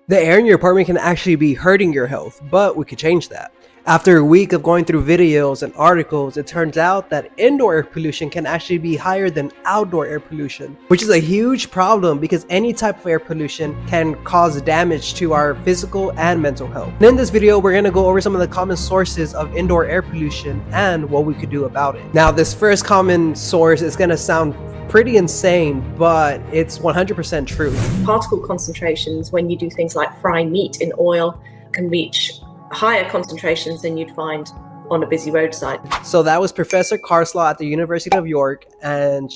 The air in your apartment can actually be hurting your health, but we could change that. After a week of going through videos and articles, it turns out that indoor air pollution can actually be higher than outdoor air pollution, which is a huge problem because any type of air pollution can cause damage to our physical and mental health. And in this video, we're going to go over some of the common sources of indoor air pollution and what we could do about it. Now, this first common source is going to sound pretty insane, but it's 100% true. Particle concentrations when you do things like fry meat in oil can reach higher concentrations than you'd find on a busy roadside. So that was Professor Carslaw at the University of York, and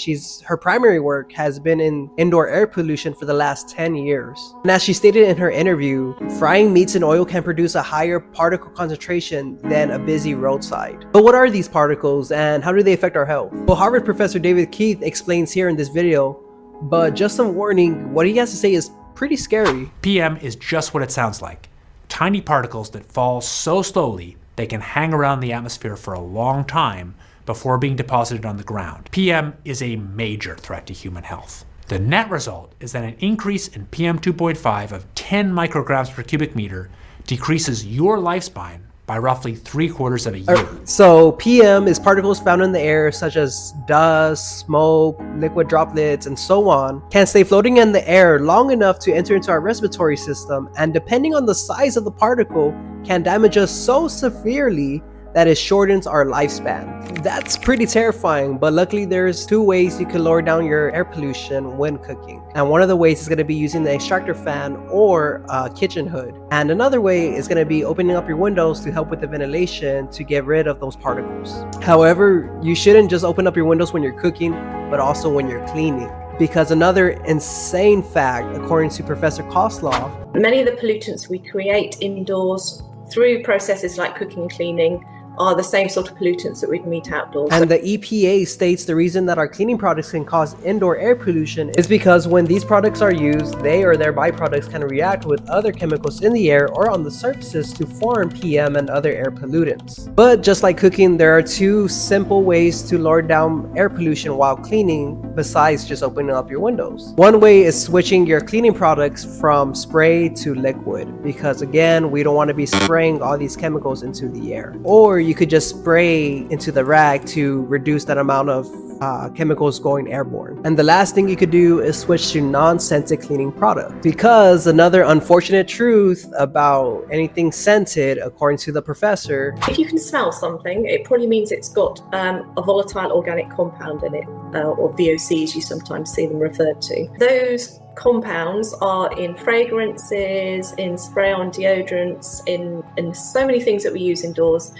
her primary work has been in indoor air pollution for the last 10 years. And as she stated in her interview, frying meats in oil can produce a higher particle concentration than a busy roadside. But what are these particles and how do they affect our health? Well, Harvard professor David Keith explains here in this video, but just some warning, what he has to say is pretty scary. PM is just what it sounds like. Tiny particles that fall so slowly they can hang around the atmosphere for a long time before being deposited on the ground. PM is a major threat to human health. The net result is that an increase in PM 2.5 of 10 micrograms per cubic meter decreases your lifespan by roughly 3/4 of a year. So PM is particles found in the air such as dust, smoke, liquid droplets, and so on, can stay floating in the air long enough to enter into our respiratory system, and depending on the size of the particle, can damage us so severely that it shortens our lifespan. That's pretty terrifying, but luckily there's two ways you can lower down your air pollution when cooking. And one of the ways is going to be using the extractor fan or a kitchen hood. And another way is going to be opening up your windows to help with the ventilation to get rid of those particles. However, you shouldn't just open up your windows when you're cooking, but also when you're cleaning. Because another insane fact, according to Professor Carslaw, many of the pollutants we create indoors through processes like cooking and cleaning are the same sort of pollutants that we'd meet outdoors. And the EPA states the reason that our cleaning products can cause indoor air pollution is because when these products are used, they or their byproducts can react with other chemicals in the air or on the surfaces to form PM and other air pollutants. But just like cooking, there are two simple ways to lower down air pollution while cleaning besides just opening up your windows. One way is switching your cleaning products from spray to liquid, because again, we don't want to be spraying all these chemicals into the air. Or you could just spray into the rag to reduce that amount of chemicals going airborne. And the last thing you could do is switch to non-scented cleaning product, because another unfortunate truth about anything scented, according to the professor, if you can smell something, it probably means it's got a volatile organic compound in it, or VOCs you sometimes see them referred to. Those compounds are in fragrances, in spray-on deodorants, in so many things that we use indoors.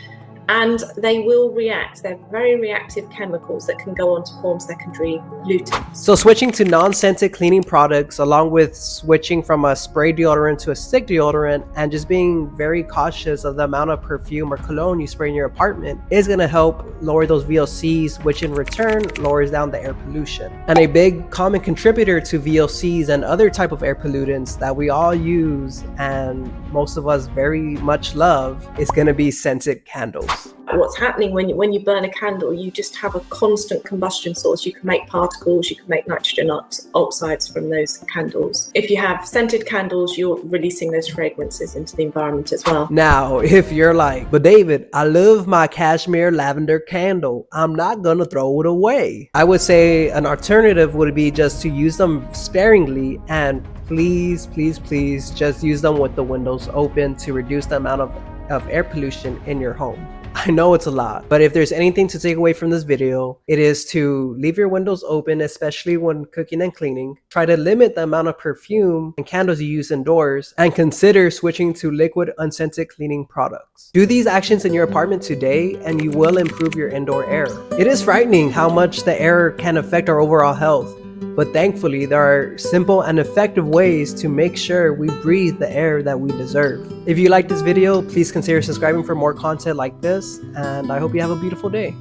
And they will react. They're very reactive chemicals that can go on to form secondary pollutants. So switching to non-scented cleaning products, along with switching from a spray deodorant to a stick deodorant, and just being very cautious of the amount of perfume or cologne you spray in your apartment, is going to help lower those VOCs, which in return lowers down the air pollution. And a big common contributor to VOCs and other type of air pollutants that we all use and most of us very much love is going to be scented candles. What's happening when you burn a candle, you just have a constant combustion source. You can make particles, you can make nitrogen oxides from those candles. If you have scented candles, you're releasing those fragrances into the environment as well. Now, if you're like, but David, I love my cashmere lavender candle, I'm not gonna throw it away. I would say an alternative would be just to use them sparingly, and please just use them with the windows open to reduce the amount of air pollution in your home. I know it's a lot, but if there's anything to take away from this video, it is to leave your windows open, especially when cooking and cleaning. Try to limit the amount of perfume and candles you use indoors, and consider switching to liquid unscented cleaning products. Do these actions in your apartment today and you will improve your indoor air. It is frightening how much the air can affect our overall health. But thankfully, there are simple and effective ways to make sure we breathe the air that we deserve. If you like this video, please consider subscribing for more content like this, and I hope you have a beautiful day.